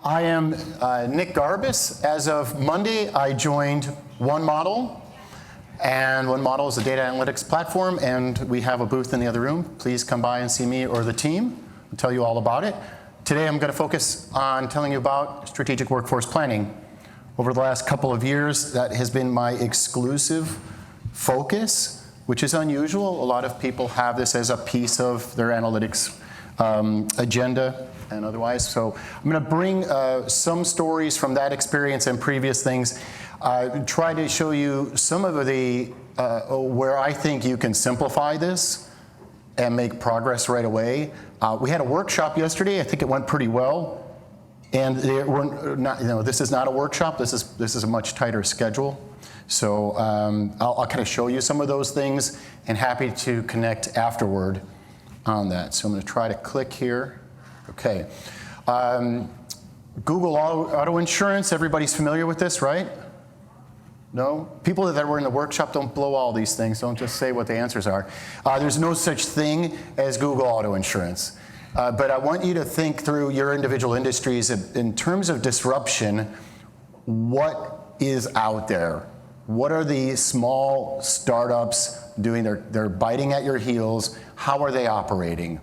I am Nick Garbis. As of Monday, I joined OneModel. And OneModel is a data analytics platform, and we have a booth in the other room. Please come by and see me or the team. I'll tell you all about it. Today, I'm going to focus on telling you about strategic workforce planning. Over the last couple of years, that has been my exclusive focus, which is unusual. A lot of people have this as a piece of their analytics agenda and otherwise. So I'm going to bring some stories from that experience and previous things. Try to show you some of the where I think you can simplify this and make progress right away. We had a workshop yesterday. I think it went pretty well. And we're not, this is not a workshop. This is a much tighter schedule. So I'll kind of show you some of those things, and happy to connect afterward on that. So I'm going to try to click here. Okay. Google auto insurance. Everybody's familiar with this, right? No? People that were in the workshop, don't blow all these things. Don't just say what the answers are. There's no such thing as Google auto insurance. But I want you to think through your individual industries in terms of disruption. What is out there? What are the small startups doing? They're biting at your heels. How are they operating?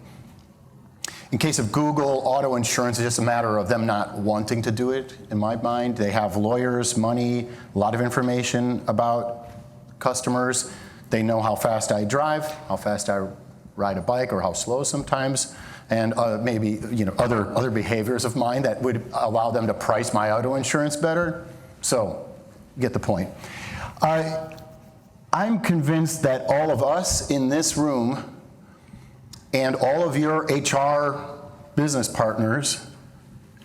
In case of Google auto insurance, it's just a matter of them not wanting to do it, in my mind. They have lawyers, money, a lot of information about customers. They know how fast I drive, how fast I ride a bike, or how slow sometimes, and maybe other behaviors of mine that would allow them to price my auto insurance better. So, get the point. I'm convinced that all of us in this room and all of your HR business partners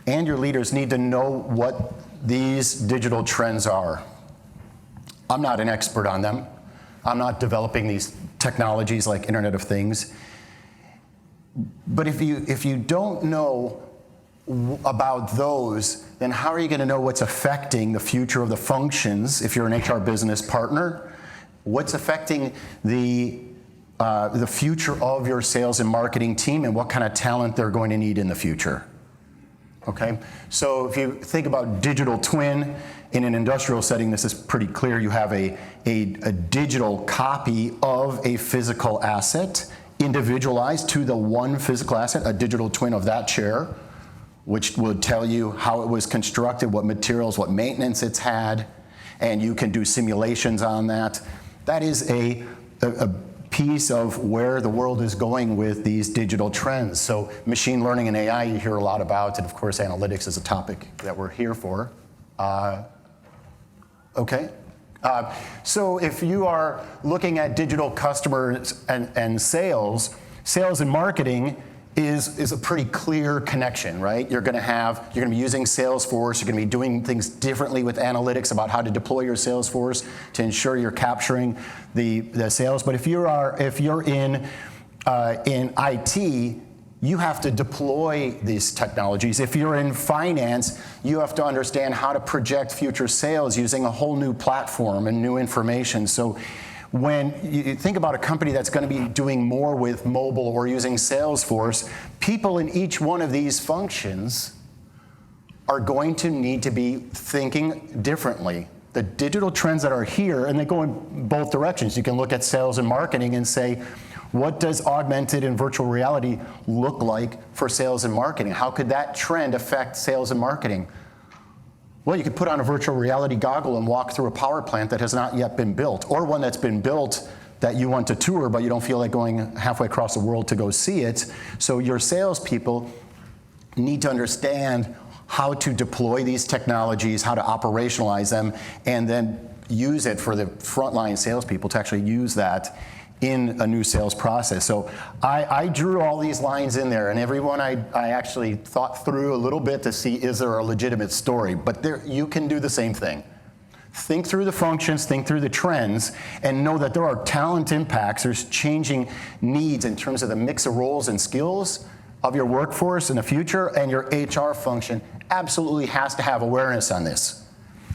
and your leaders need to know what these digital trends are. I'm not an expert on them. I'm not developing these technologies like Internet of Things. But if you don't know about those, then how are you going to know what's affecting the future of the functions if you're an HR business partner? What's affecting the future of your sales and marketing team, and what kind of talent they're going to need in the future? Okay, so if you think about digital twin in an industrial setting, this is pretty clear. You have a digital copy of a physical asset, individualized to the one physical asset, a digital twin of that chair, which would tell you how it was constructed, what materials, what maintenance it's had, and you can do simulations on that. That is a piece of where the world is going with these digital trends. So machine learning and AI you hear a lot about, and of course analytics is a topic that we're here for. Okay. So if you are looking at digital customers and sales and marketing is a pretty clear connection, right? You're going to be using Salesforce. You're going to be doing things differently with analytics about how to deploy your Salesforce to ensure you're capturing the sales. But if you're in IT, you have to deploy these technologies. If you're in finance, you have to understand how to project future sales using a whole new platform and new information. So when you think about a company that's going to be doing more with mobile or using Salesforce, people in each one of these functions are going to need to be thinking differently. The digital trends that are here, and they go in both directions. You can look at sales and marketing and say, what does augmented and virtual reality look like for sales and marketing? How could that trend affect sales and marketing? Well, you could put on a virtual reality goggle and walk through a power plant that has not yet been built, or one that's been built that you want to tour, but you don't feel like going halfway across the world to go see it. So your salespeople need to understand how to deploy these technologies, how to operationalize them, and then use it for the frontline salespeople to actually use that in a new sales process. So I drew all these lines in there, and every one I actually thought through a little bit to see, is there a legitimate story? But you can do the same thing. Think through the functions, think through the trends, and know that there are talent impacts. There's changing needs in terms of the mix of roles and skills of your workforce in the future, and your HR function absolutely has to have awareness on this.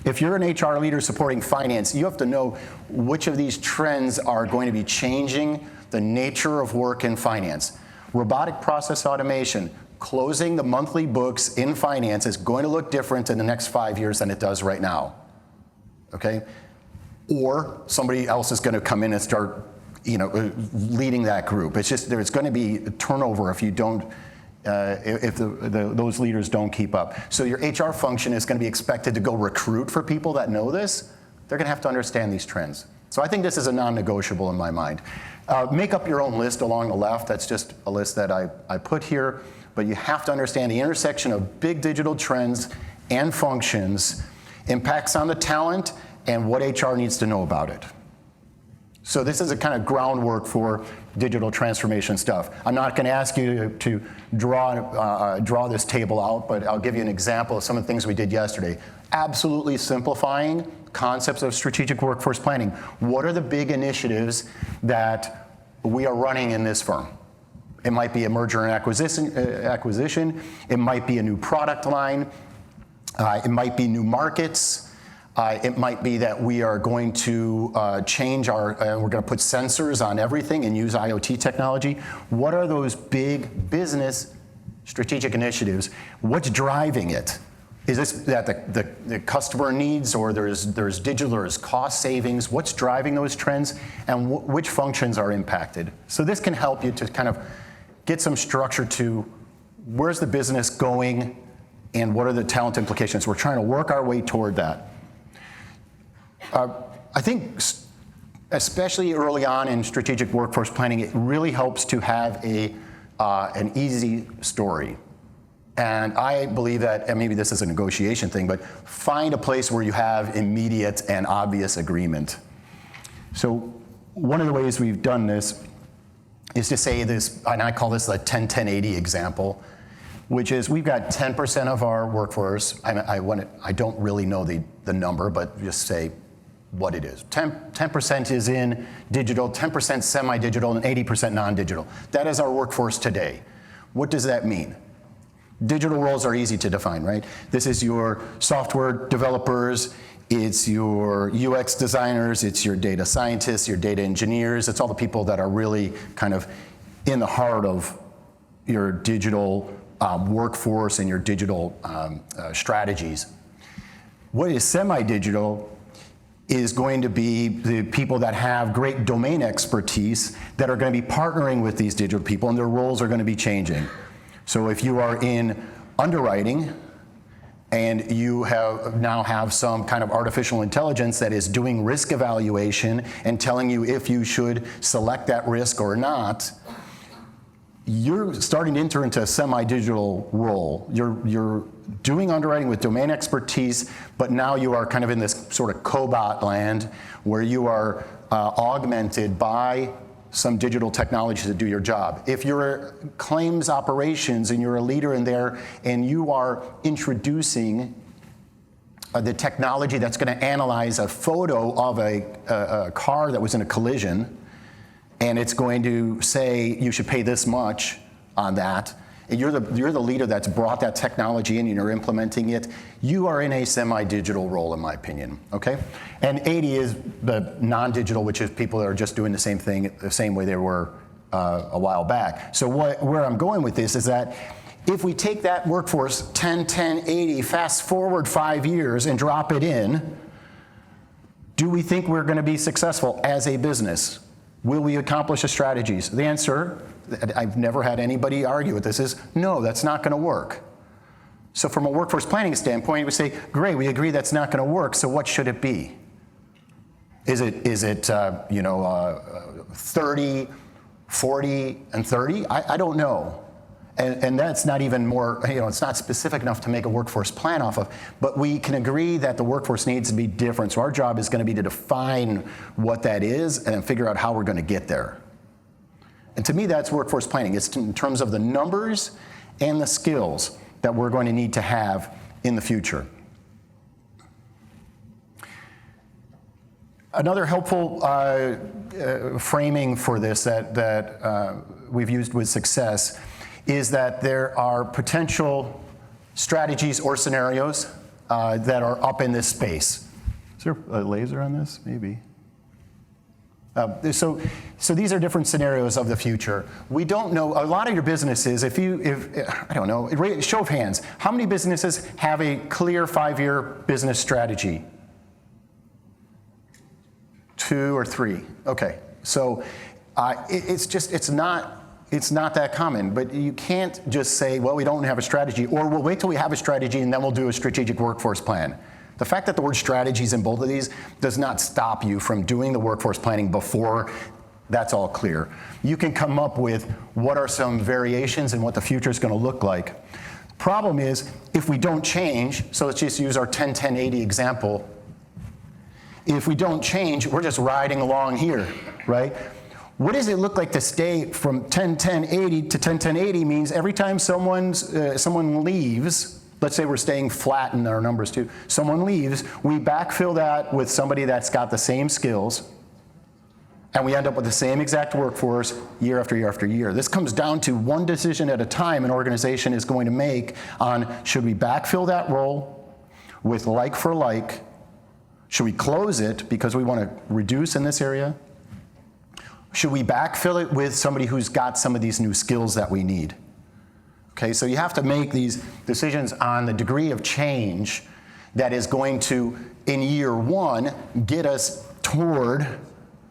If you're an HR leader supporting finance, you have to know which of these trends are going to be changing the nature of work in finance. Robotic process automation, closing the monthly books in finance is going to look different in the next 5 years than it does right now, okay? Or somebody else is going to come in and start, leading that group. It's just there's going to be turnover if you don't, if those leaders don't keep up. So your HR function is going to be expected to go recruit for people that know this. They're going to have to understand these trends. So I think this is a non-negotiable in my mind. Make up your own list along the left. That's just a list that I put here. But you have to understand the intersection of big digital trends and functions, impacts on the talent, and what HR needs to know about it. So this is a kind of groundwork for digital transformation stuff. I'm not going to ask you to draw this table out, but I'll give you an example of some of the things we did yesterday. Absolutely simplifying concepts of strategic workforce planning. What are the big initiatives that we are running in this firm? It might be a merger and acquisition. It might be a new product line. It might be new markets. It might be that we are going to change we're going to put sensors on everything and use IoT technology. What are those big business strategic initiatives? What's driving it? Is this that the customer needs, or there's digital, or is cost savings? What's driving those trends, and which functions are impacted? So this can help you to kind of get some structure to where's the business going and what are the talent implications. We're trying to work our way toward that. I think especially early on in strategic workforce planning, it really helps to have an easy story. And I believe that, and maybe this is a negotiation thing, but find a place where you have immediate and obvious agreement. So one of the ways we've done this is to say this, and I call this the 10-10-80 example, which is we've got 10% of our workforce, I don't really know the number, but just say what it is. 10% is in digital, 10% semi-digital, and 80% non-digital. That is our workforce today. What does that mean? Digital roles are easy to define, right? This is your software developers, it's your UX designers, it's your data scientists, your data engineers, it's all the people that are really kind of in the heart of your digital workforce and your digital strategies. What is semi-digital is going to be the people that have great domain expertise that are going to be partnering with these digital people, and their roles are going to be changing. So if you are in underwriting and you now have some kind of artificial intelligence that is doing risk evaluation and telling you if you should select that risk or not, you're starting to enter into a semi-digital role. You're doing underwriting with domain expertise, but now you are kind of in this sort of cobot land where you are augmented by some digital technology to do your job. If you're claims operations and you're a leader in there and you are introducing the technology that's going to analyze a photo of a car that was in a collision, and it's going to say you should pay this much on that, and you're the leader that's brought that technology in and you're implementing it, you are in a semi-digital role, in my opinion, okay? And 80 is the non-digital, which is people that are just doing the same thing the same way they were a while back. So where I'm going with this is that if we take that workforce 10, 10, 80, fast forward 5 years and drop it in, do we think we're going to be successful as a business? Will we accomplish the strategies? The answer, I've never had anybody argue with this, is no, that's not going to work. So from a workforce planning standpoint, we say, great, we agree that's not going to work, so what should it be? Is it 30, 40, and 30? I don't know. And that's not even more, it's not specific enough to make a workforce plan off of, but we can agree that the workforce needs to be different. So our job is going to be to define what that is and figure out how we're going to get there. And to me, that's workforce planning. It's in terms of the numbers and the skills that we're going to need to have in the future. Another helpful framing for this that we've used with success is that there are potential strategies or scenarios that are up in this space. Is there a laser on this? Maybe. So these are different scenarios of the future. We don't know, a lot of your businesses, I don't know, show of hands, how many businesses have a clear 5-year business strategy? 2 or 3, okay. So it's not that common, but you can't just say, well, we don't have a strategy, or we'll wait till we have a strategy and then we'll do a strategic workforce plan. The fact that the word strategy is in both of these does not stop you from doing the workforce planning before that's all clear. You can come up with what are some variations and what the future is going to look like. Problem is, if we don't change, so let's just use our 10-10-80 example. If we don't change, we're just riding along here, right? What does it look like to stay from 10-10-80 to 10-10-80 means every time someone leaves, let's say we're staying flat in our numbers too, someone leaves, we backfill that with somebody that's got the same skills, and we end up with the same exact workforce year after year after year. This comes down to one decision at a time an organization is going to make on, should we backfill that role with like for like? Should we close it because we want to reduce in this area? Should we backfill it with somebody who's got some of these new skills that we need? Okay, so you have to make these decisions on the degree of change that is going to, in year 1, get us toward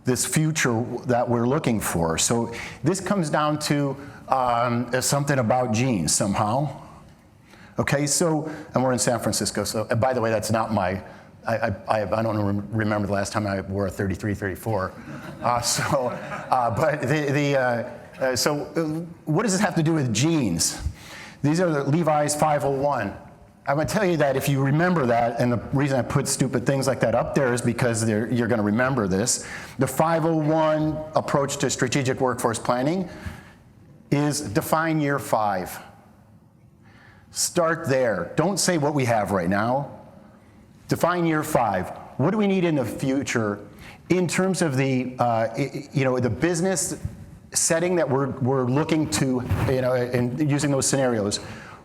this future that we're looking for. So this comes down to something about genes somehow. Okay, so, and we're in San Francisco, so, and by the way, that's not my, I don't remember the last time I wore a 33, 34. So what does this have to do with genes? These are the Levi's 501. I'm going to tell you that if you remember that, and the reason I put stupid things like that up there is because you're going to remember this. The 501 approach to strategic workforce planning is define year 5. Start there. Don't say what we have right now. Define year 5. What do we need in the future in terms of the business setting that we're looking to, and using those scenarios?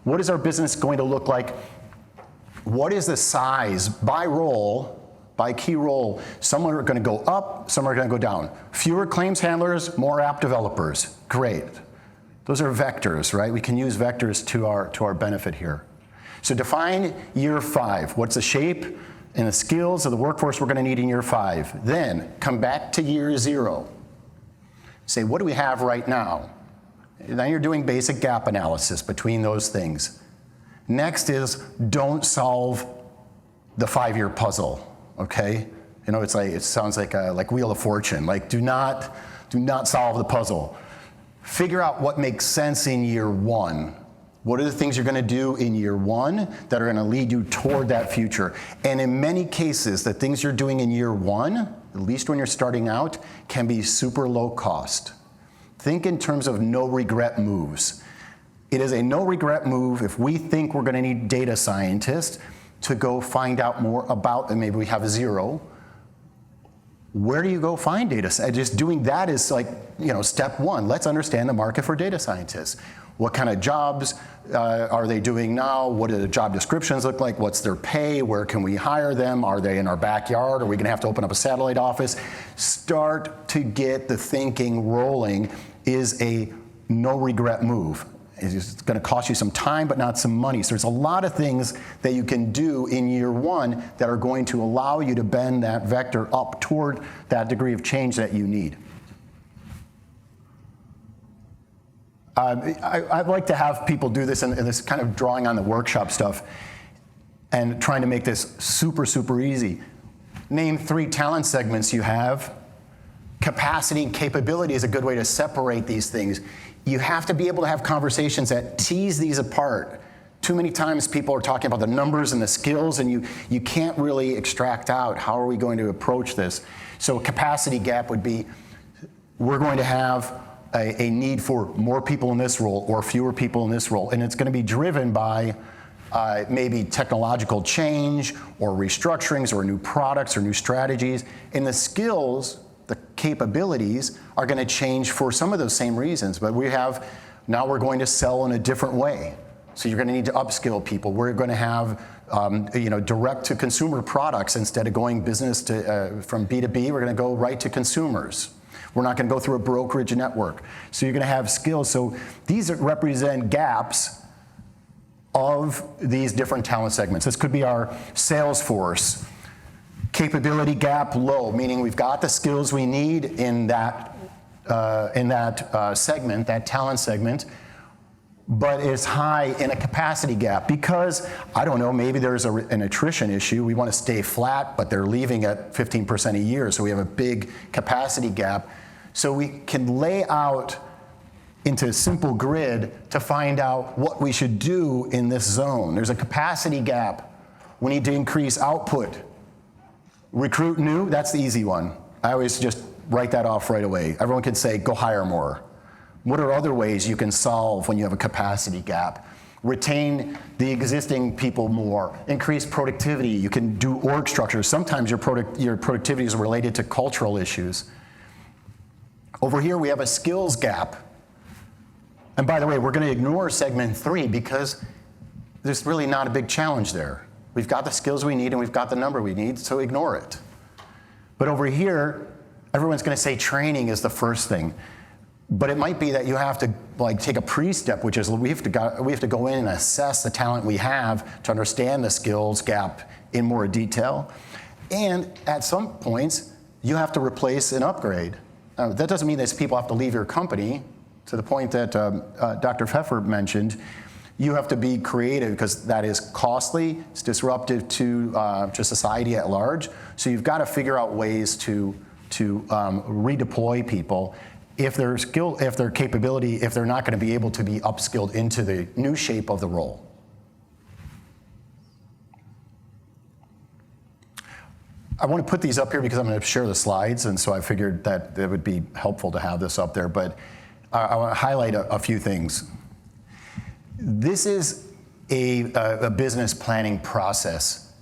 What is our business going to look like? What is the size by role, by key role? Some are going to go up, some are going to go down. Fewer claims handlers, more app developers. Great. Those are vectors, right? We can use vectors to our benefit here. So define year 5. What's the shape and the skills of the workforce we're going to need in year 5? Then come back to year 0. Say, what do we have right now? Now you're doing basic gap analysis between those things. Next is, don't solve the 5-year puzzle, okay? It sounds like Wheel of Fortune. Like, do not solve the puzzle. Figure out what makes sense in year 1. What are the things you're going to do in year 1 that are going to lead you toward that future? And in many cases, the things you're doing in year 1, at least when you're starting out, can be super low cost. Think in terms of no regret moves. It is a no regret move if we think we're going to need data scientists to go find out more about them. Maybe we have 0. Where do you go find data scientists? Just doing that is like, step 1. Let's understand the market for data scientists. What kind of jobs are they doing now? What do the job descriptions look like? What's their pay? Where can we hire them? Are they in our backyard? Are we going to have to open up a satellite office? Start to get the thinking rolling is a no regret move. It's going to cost you some time, but not some money. So there's a lot of things that you can do in year 1 that are going to allow you to bend that vector up toward that degree of change that you need. I'd like to have people do this in this kind of drawing on the workshop stuff and trying to make this super, super easy. Name 3 talent segments you have. Capacity and capability is a good way to separate these things. You have to be able to have conversations that tease these apart. Too many times people are talking about the numbers and the skills, and you can't really extract out how are we going to approach this. So a capacity gap would be, we're going to have a need for more people in this role or fewer people in this role, and it's going to be driven by maybe technological change or restructurings or new products or new strategies. And the skills, the capabilities are going to change for some of those same reasons, but now we're going to sell in a different way. So you're going to need to upskill people. We're going to have direct-to-consumer products instead of going business to from B2B. We're going to go right to consumers. We're not going to go through a brokerage network. So you're going to have skills. So these represent gaps of these different talent segments. This could be our sales force. Capability gap low, meaning we've got the skills we need in that segment, that talent segment, but it's high in a capacity gap because, I don't know, maybe there's an attrition issue. We want to stay flat, but they're leaving at 15% a year, so we have a big capacity gap. So we can lay out into a simple grid to find out what we should do in this zone. There's a capacity gap. We need to increase output. Recruit new, that's the easy one. I always just write that off right away. Everyone can say, go hire more. What are other ways you can solve when you have a capacity gap? Retain the existing people more. Increase productivity. You can do org structures. Sometimes your productivity is related to cultural issues. Over here we have a skills gap. And by the way, we're going to ignore segment 3 because there's really not a big challenge there. We've got the skills we need and we've got the number we need, so ignore it. But over here, everyone's going to say training is the first thing. But it might be that you have to take a pre-step, which is we have to go in and assess the talent we have to understand the skills gap in more detail. And at some points, you have to replace and upgrade. That doesn't mean that people have to leave your company. To the point that Dr. Pfeffer mentioned, you have to be creative because that is costly, it's disruptive to society at large. So you've got to figure out ways to redeploy people if their skill, if their capability, if they're not going to be able to be upskilled into the new shape of the role. I want to put these up here because I'm going to share the slides, and so I figured that it would be helpful to have this up there. But I want to highlight a few things. This is a business planning process,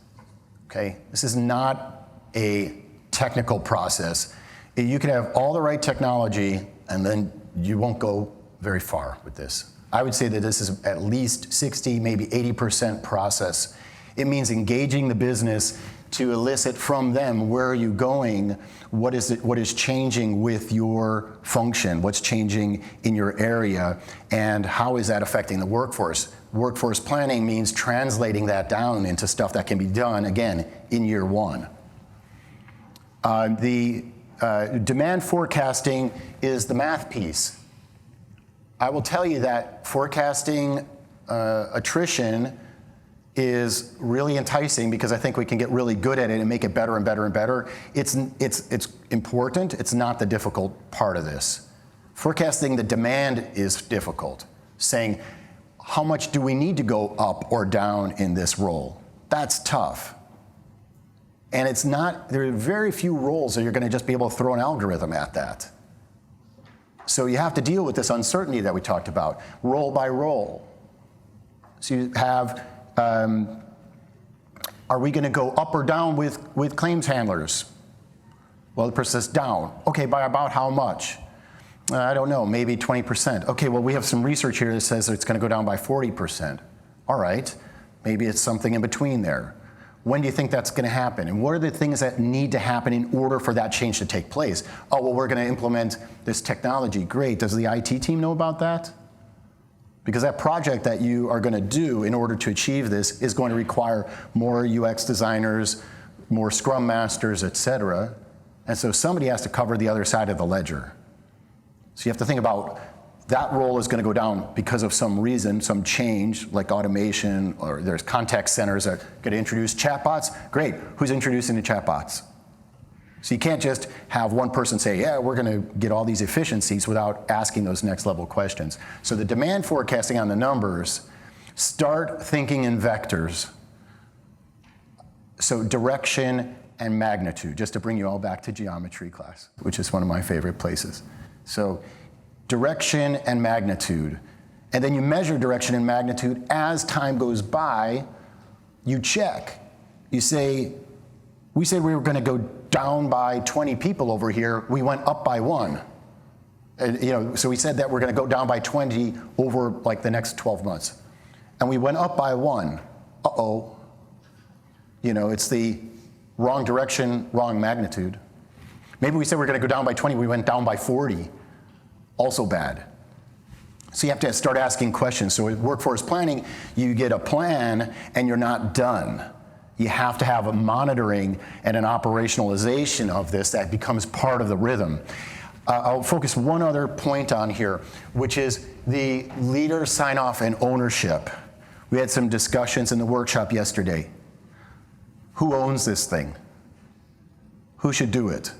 okay? This is not a technical process. You can have all the right technology, and then you won't go very far with this. I would say that this is at least 60, maybe 80% process. It means engaging the business to elicit from them, where are you going, what is changing with your function, what's changing in your area, and how is that affecting the workforce. Workforce planning means translating that down into stuff that can be done, again, in year one. The demand forecasting is the math piece. I will tell you that forecasting attrition is really enticing because I think we can get really good at it and make it better and better and better. It's important. It's not the difficult part of this. Forecasting the demand is difficult. Saying, how much do we need to go up or down in this role? That's tough. And it's not, there are very few roles that you're going to just be able to throw an algorithm at that. So you have to deal with this uncertainty that we talked about, role by role. So you have, are we going to go up or down with claims handlers? Well, the person says down. Okay, by about how much? I don't know, maybe 20%. Okay, well, we have some research here that says that it's going to go down by 40%. All right, maybe it's something in between there. When do you think that's going to happen? And what are the things that need to happen in order for that change to take place? Oh, well, we're going to implement this technology. Great. Does the IT team know about that? Because that project that you are going to do in order to achieve this is going to require more UX designers, more Scrum Masters, et cetera. And so somebody has to cover the other side of the ledger. So you have to think about that role is going to go down because of some reason, some change, like automation, or there's contact centers that are going to introduce chatbots. Great. Who's introducing the chatbots? So you can't just have one person say, yeah, we're going to get all these efficiencies without asking those next level questions. So the demand forecasting on the numbers, start thinking in vectors. So direction and magnitude, just to bring you all back to geometry class, which is one of my favorite places. So direction and magnitude. And then you measure direction and magnitude as time goes by. You check. You say, we said we were going to go down by 20 people over here. We went up by 1. And, so we said that we're going to go down by 20 over like the next 12 months. and we went up by 1. Uh-oh. It's the wrong direction, wrong magnitude. Maybe we said we're going to go down by 20, we went down by 40. Also bad. So you have to start asking questions. So with workforce planning, you get a plan and you're not done. You have to have a monitoring and an operationalization of this that becomes part of the rhythm. I'll focus one other point on here, which is the leader sign-off and ownership. We had some discussions in the workshop yesterday. Who owns this thing? Who should do it?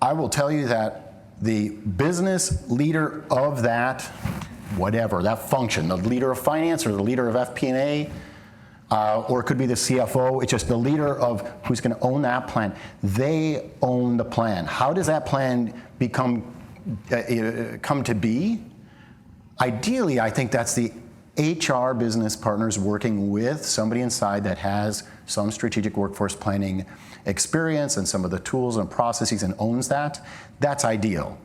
I will tell you that the business leader of that, whatever, that function, the leader of finance or the leader of FP&A, or it could be the CFO, it's just the leader of who's going to own that plan. They own the plan. How does that plan come to be? Ideally, I think that's the HR business partners working with somebody inside that has some strategic workforce planning experience and some of the tools and processes and owns that. That's ideal.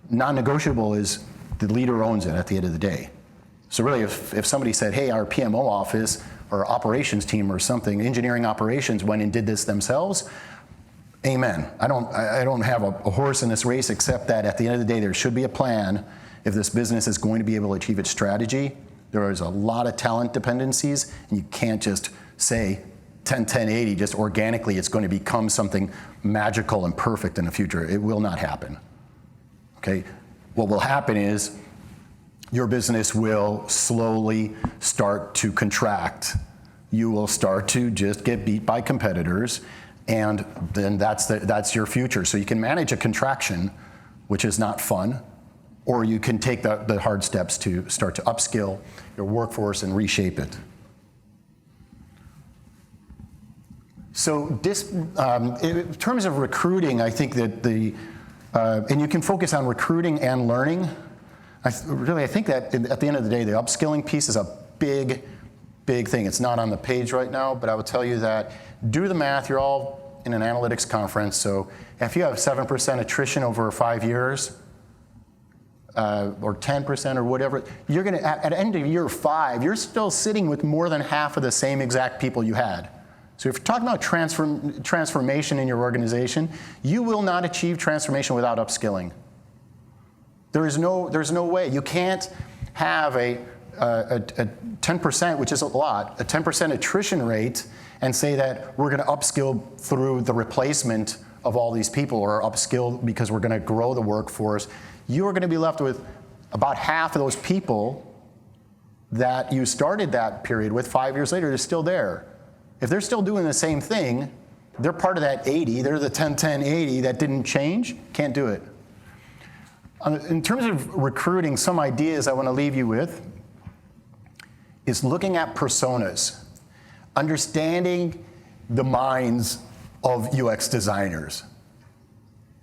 Non-negotiable is the leader owns it at the end of the day. So really, if somebody said, hey, our PMO office or operations team or something, engineering operations went and did this themselves, amen. I don't have a horse in this race except that at the end of the day, there should be a plan if this business is going to be able to achieve its strategy. There is a lot of talent dependencies, and you can't just say 10-10-80, just organically it's going to become something magical and perfect in the future. It will not happen. Okay? What will happen is your business will slowly start to contract. You will start to just get beat by competitors, and then that's your future. So you can manage a contraction, which is not fun, or you can take the hard steps to start to upskill your workforce and reshape it. So in terms of recruiting, I think that and you can focus on recruiting and learning. I think that at the end of the day, the upskilling piece is a big, big thing. It's not on the page right now, but I will tell you that do the math. You're all in an analytics conference, so if you have 7% attrition over 5 years, or 10% or whatever, you're going to, at the end of year 5, you're still sitting with more than half of the same exact people you had. So if you're talking about transformation in your organization, you will not achieve transformation without upskilling. There's no way. You can't have a 10%, which is a lot, a 10% attrition rate, and say that we're going to upskill through the replacement of all these people, or upskill because we're going to grow the workforce. You're going to be left with about half of those people that you started that period with 5 years later. They're still there. If they're still doing the same thing, they're part of that 80. They're the 10-10-80 that didn't change. Can't do it. In terms of recruiting, some ideas I want to leave you with is looking at personas, understanding the minds of UX designers.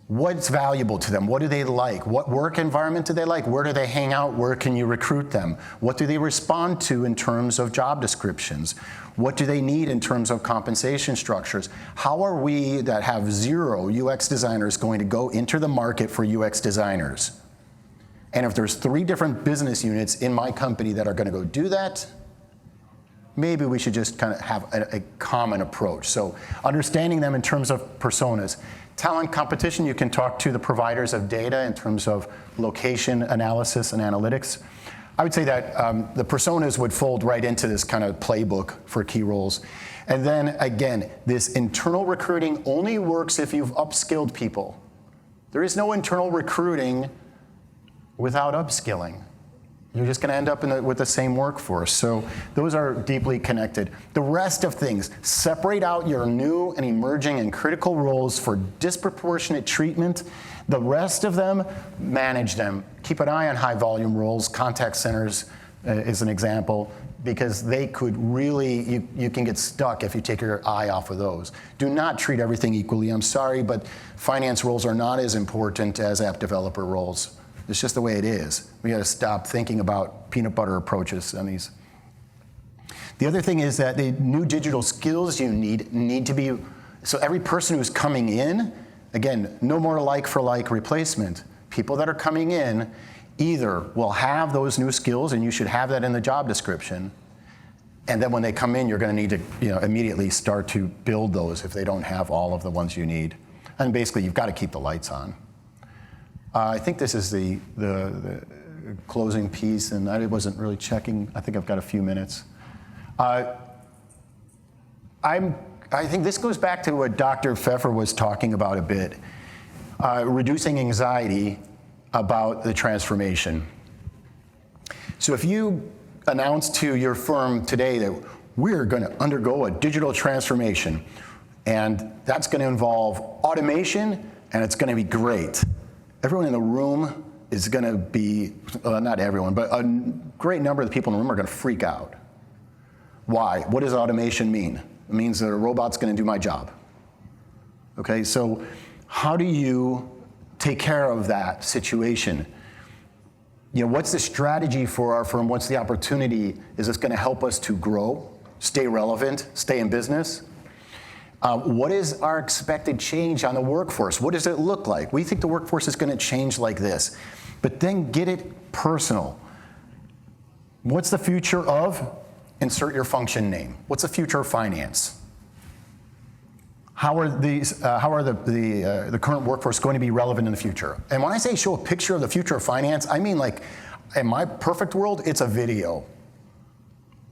What's valuable to them? What do they like? What work environment do they like? Where do they hang out? Where can you recruit them? What do they respond to in terms of job descriptions? What do they need in terms of compensation structures? How are we that have 0 UX designers going to go into the market for UX designers? And if there's 3 different business units in my company that are going to go do that, maybe we should just kind of have a common approach. So understanding them in terms of personas. Talent competition, you can talk to the providers of data in terms of location analysis and analytics. I would say that the personas would fold right into this kind of playbook for key roles. And then again, this internal recruiting only works if you've upskilled people. There is no internal recruiting without upskilling. You're just going to end up with the same workforce. So those are deeply connected. The rest of things, separate out your new and emerging and critical roles for disproportionate treatment. The rest of them, manage them. Keep an eye on high volume roles. Contact centers is an example, because they could really, you can get stuck if you take your eye off of those. Do not treat everything equally. I'm sorry, but finance roles are not as important as app developer roles. It's just the way it is. We got to stop thinking about peanut butter approaches on these. The other thing is that the new digital skills you need to be, so every person who's coming in, again, no more like for like replacement. People that are coming in, either will have those new skills, and you should have that in the job description, and then when they come in, you're going to need to immediately start to build those if they don't have all of the ones you need. And basically, you've got to keep the lights on. I think this is the closing piece, and I wasn't really checking. I think I've got a few minutes. I think this goes back to what Dr. Pfeffer was talking about a bit, reducing anxiety about the transformation. So if you announce to your firm today that we're going to undergo a digital transformation, and that's going to involve automation, and it's going to be great. Everyone in the room is going to be, not everyone, but a great number of the people in the room are going to freak out. Why? What does automation mean? It means that a robot's going to do my job. Okay, so how do you take care of that situation? What's the strategy for our firm? What's the opportunity? Is this going to help us to grow, stay relevant, stay in business? What is our expected change on the workforce? What does it look like? We think the workforce is going to change like this. But then get it personal. What's the future of? Insert your function name. What's the future of finance? How are the current workforce going to be relevant in the future? And when I say show a picture of the future of finance, I mean, like, in my perfect world, it's a video.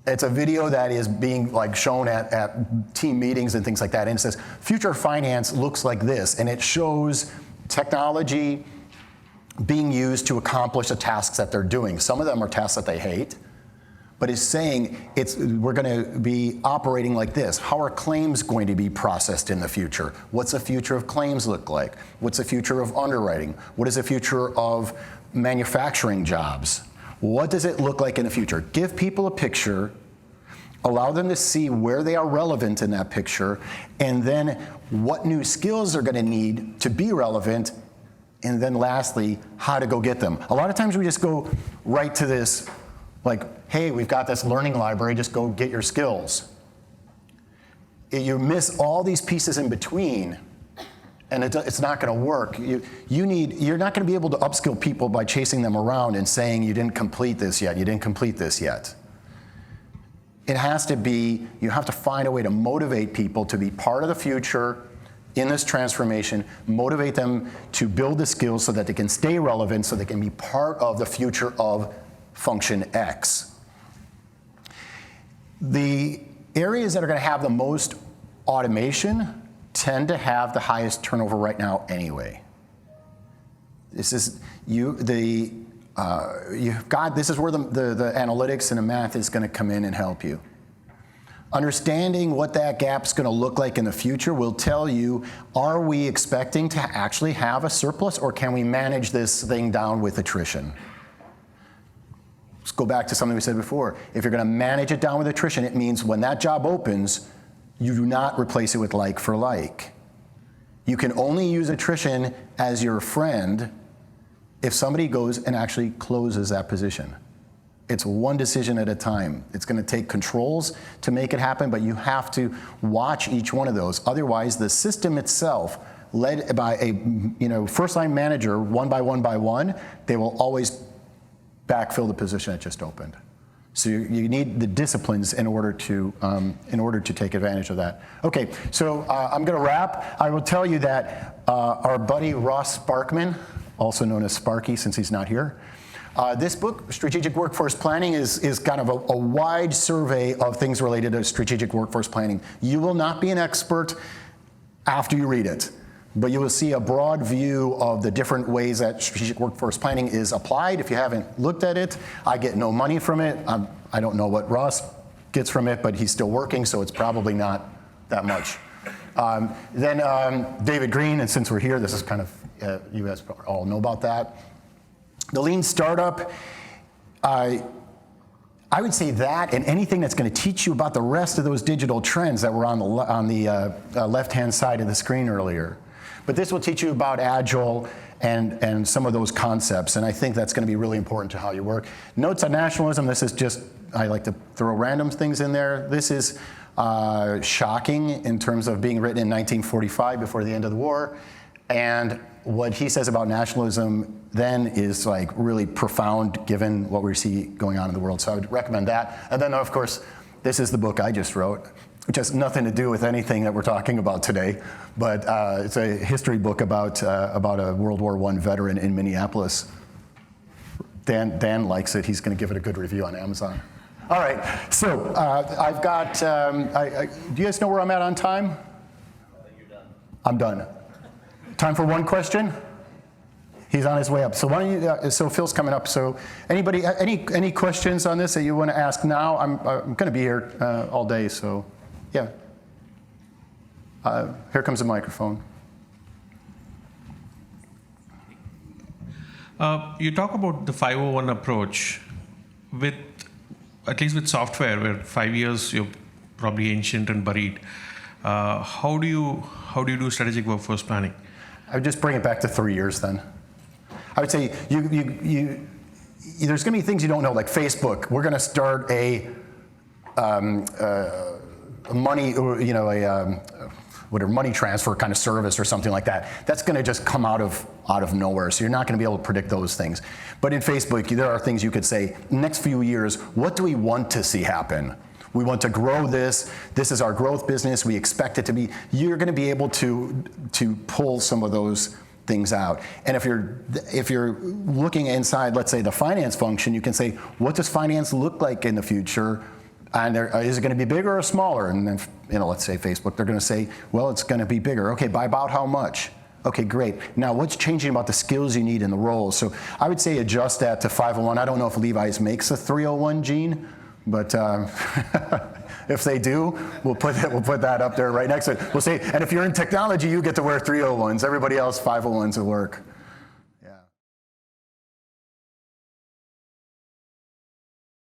It's a video that is being shown at team meetings and things like that. And it says, future finance looks like this. And it shows technology being used to accomplish the tasks that they're doing. Some of them are tasks that they hate. But it's saying we're going to be operating like this. How are claims going to be processed in the future? What's the future of claims look like? What's the future of underwriting? What is the future of manufacturing jobs? What does it look like in the future? Give people a picture, allow them to see where they are relevant in that picture, and then what new skills they're going to need to be relevant, and then lastly, how to go get them. A lot of times we just go right to this, hey, we've got this learning library, just go get your skills. You miss all these pieces in between, and it's not going to work. You're not going to be able to upskill people by chasing them around and saying, you didn't complete this yet, you didn't complete this yet. It has to be, you have to find a way to motivate people to be part of the future in this transformation, motivate them to build the skills so that they can stay relevant, so they can be part of the future of function X. The areas that are going to have the most automation tend to have the highest turnover right now anyway. This is this is where the analytics and the math is going to come in and help you. Understanding what that gap's going to look like in the future will tell you, are we expecting to actually have a surplus, or can we manage this thing down with attrition? Let's go back to something we said before. If you're going to manage it down with attrition, it means when that job opens, you do not replace it with like for like. You can only use attrition as your friend if somebody goes and actually closes that position. It's one decision at a time. It's going to take controls to make it happen, but you have to watch each one of those. Otherwise, the system itself, led by a first-line manager, one by one, they will always backfill the position that just opened. So you need the disciplines in order to take advantage of that. Okay, so I'm going to wrap. I will tell you that our buddy Ross Sparkman, also known as Sparky since he's not here, this book, Strategic Workforce Planning, is kind of a wide survey of things related to strategic workforce planning. You will not be an expert after you read it, but you will see a broad view of the different ways that strategic workforce planning is applied. If you haven't looked at it, I get no money from it. I don't know what Ross gets from it, but he's still working, so it's probably not that much. Then David Green, and since we're here, this is kind of, you guys all know about that. The Lean Startup, I would say that and anything that's going to teach you about the rest of those digital trends that were on the left-hand side of the screen earlier. But this will teach you about Agile and some of those concepts, and I think that's going to be really important to how you work. Notes on nationalism, this is just, I like to throw random things in there. This is shocking in terms of being written in 1945 before the end of the war, and what he says about nationalism then is like really profound given what we see going on in the world. So I would recommend that. And then of course, this is the book I just wrote, which has nothing to do with anything that we're talking about today, but it's a history book about a World War I veteran in Minneapolis. Dan likes it. He's going to give it a good review on Amazon. All right, so I've got, do you guys know where I'm at on time? You're done. I'm done. Time for one question? He's on his way up. So why don't you, so Phil's coming up. So anybody, any questions on this that you want to ask now? I'm going to be here all day, so yeah. Here comes the microphone. You talk about the 501 approach with, at least with software, where 5 years you're probably ancient and buried. How do you do strategic workforce planning? I would just bring it back to 3 years then. I would say there's going to be things you don't know, like Facebook. We're going to start a money, whatever, money transfer kind of service or something like that. That's going to just come out of nowhere. So you're not going to be able to predict those things. But in Facebook, there are things you could say, next few years, what do we want to see happen? We want to grow this. This is our growth business. We expect it to be. You're going to be able to pull some of those things out. And if you're looking inside, let's say, the finance function, you can say, what does finance look like in the future? And is it going to be bigger or smaller? And then, let's say Facebook, they're going to say, well, it's going to be bigger. Okay, by about how much? Okay, great. Now, what's changing about the skills you need in the roles? So I would say adjust that to 501. I don't know if Levi's makes a 301 gene, but if they do, we'll put that up there right next to it. We'll say, and if you're in technology, you get to wear 301s. Everybody else, 501s will work.